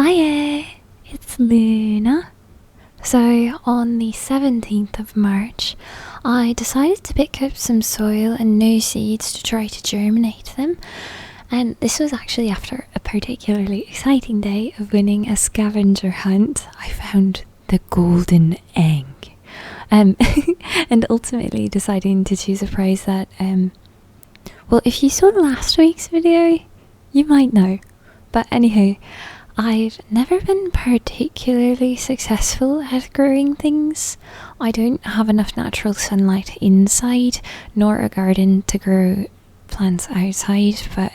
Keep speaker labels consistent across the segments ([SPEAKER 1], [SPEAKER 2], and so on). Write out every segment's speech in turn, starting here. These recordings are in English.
[SPEAKER 1] Hiya, it's Luna. So on the 17th of March, I decided to pick up some soil and new seeds to try to germinate them. And this was actually after a particularly exciting day of winning a scavenger hunt. I found the golden egg. And ultimately deciding to choose a prize that, well, if you saw last week's video, you might know. But anyhow, I've never been particularly successful at growing things. I don't have enough natural sunlight inside, nor a garden to grow plants outside, but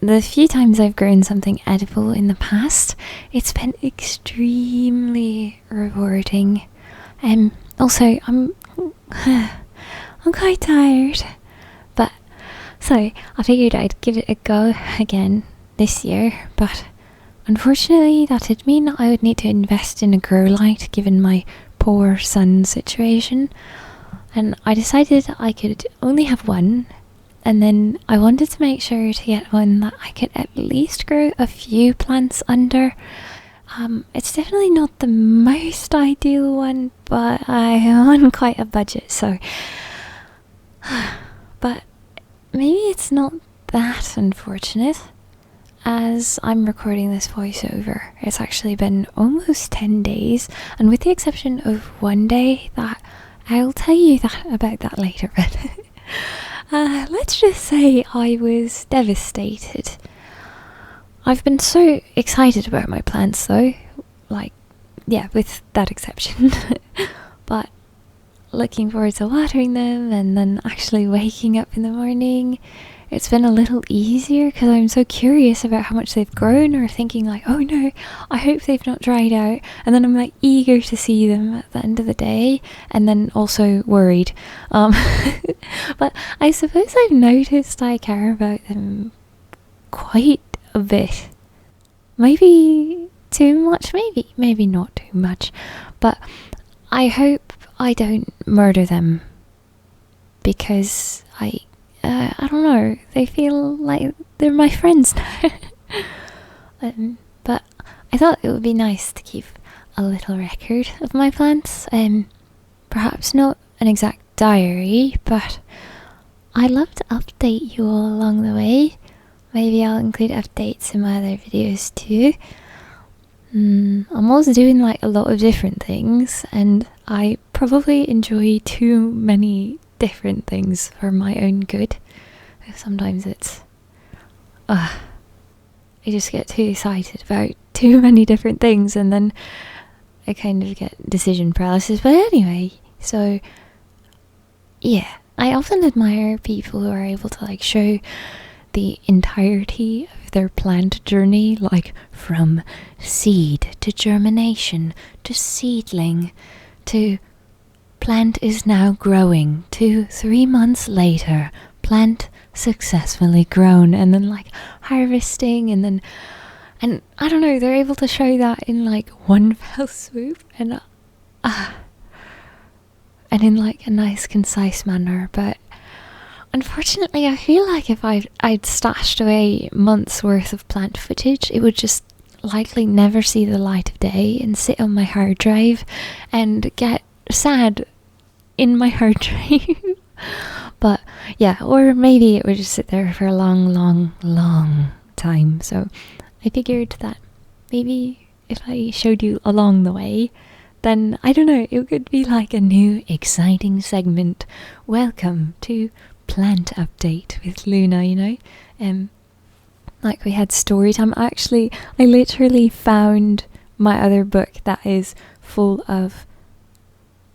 [SPEAKER 1] the few times I've grown something edible in the past, it's been extremely rewarding. Also, I'm quite tired, but so I figured I'd give it a go again this year, but unfortunately that'd mean I would need to invest in a grow light given my poor sun situation, and I decided I could only have one, and then I wanted to make sure to get one that I could at least grow a few plants under. It's definitely not the most ideal one, but I am on quite a budget, so but maybe it's not that unfortunate. As I'm recording this voiceover, it's actually been almost 10 days, and with the exception of one day that I'll tell you about that later, but let's just say I was devastated. I've been so excited about my plants though, with that exception, but looking forward to watering them and then actually waking up in the morning, it's been a little easier because I'm so curious about how much they've grown, or thinking like, oh no, I hope they've not dried out, and then I'm like eager to see them at the end of the day, and then also worried. But I suppose I've noticed I care about them quite a bit. Maybe too much, maybe not too much, but I hope I don't murder them, because I don't know, they feel like they're my friends now. But I thought it would be nice to keep a little record of my plants. Perhaps not an exact diary, but I'd love to update you all along the way. Maybe I'll include updates in my other videos too. I'm also doing like a lot of different things, and I probably enjoy too many different things for my own good. Sometimes it's I just get too excited about too many different things, and then I kind of get decision paralysis. But anyway, so yeah, I often admire people who are able to like show the entirety of their plant journey, like from seed to germination to seedling to plant is now growing to 3 months later, plant successfully grown, and then like harvesting, and I don't know, they're able to show that in like one fell swoop, and in like a nice concise manner. But unfortunately I feel like if I'd stashed away months worth of plant footage, it would just likely never see the light of day and sit on my hard drive and get sad in my hard drive. But yeah, or maybe it would just sit there for a long time. So I figured that maybe if I showed you along the way, then I don't know, it could be like a new exciting segment. Welcome to Plant Update with Luna, you know. Like we had story time. I literally found my other book that is full of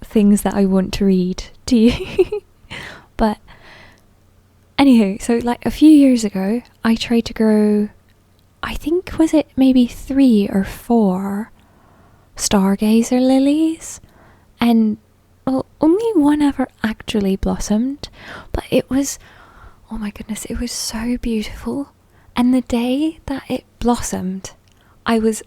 [SPEAKER 1] things that I want to read to you. But anyhow, so like a few years ago, I tried to grow, I think, was it maybe 3 or 4 stargazer lilies, and well, only one ever actually blossomed, but it was, oh my goodness, it was so beautiful. And the day that it blossomed, I was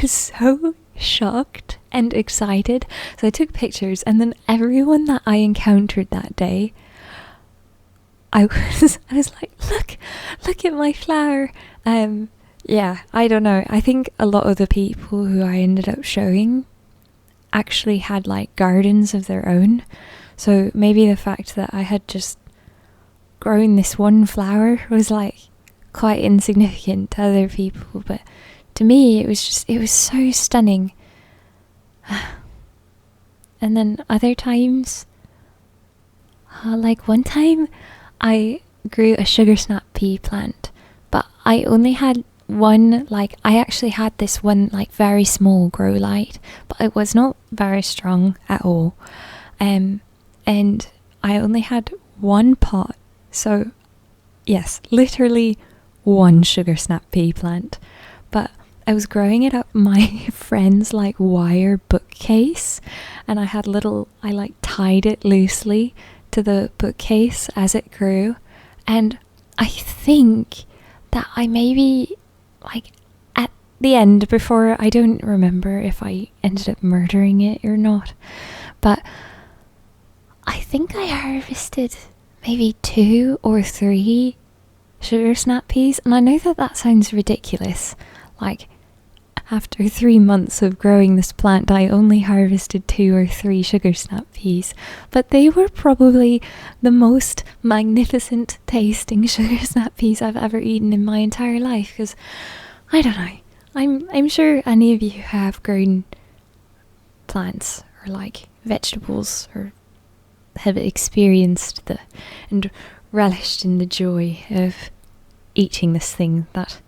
[SPEAKER 1] so shocked and excited. So I took pictures, and then everyone that I encountered that day, I was like, look at my flower. Yeah, I don't know. I think a lot of the people who I ended up showing actually had like gardens of their own. So maybe the fact that I had just grown this one flower was like quite insignificant to other people, but to me it was so stunning. And then other times, like one time I grew a sugar snap pea plant, but I only had one, like I actually had this one like very small grow light, but it was not very strong at all. And I only had one pot, so yes, literally one sugar snap pea plant. But I was growing it up my friend's like wire bookcase, and I like tied it loosely to the bookcase as it grew. And I think that I maybe, like, at the end, before, I don't remember if I ended up murdering it or not, but I think I harvested maybe 2 or 3 sugar snap peas. And I know that that sounds ridiculous. Like, after 3 months of growing this plant, I only harvested 2 or 3 sugar snap peas, but they were probably the most magnificent tasting sugar snap peas I've ever eaten in my entire life. Because I don't know, I'm sure any of you have grown plants or like vegetables, or have experienced the and relished in the joy of eating this thing that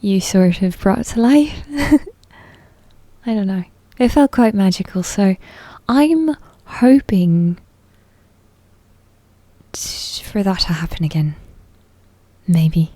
[SPEAKER 1] you sort of brought to life. I don't know. It felt quite magical, so I'm hoping for that to happen again. Maybe.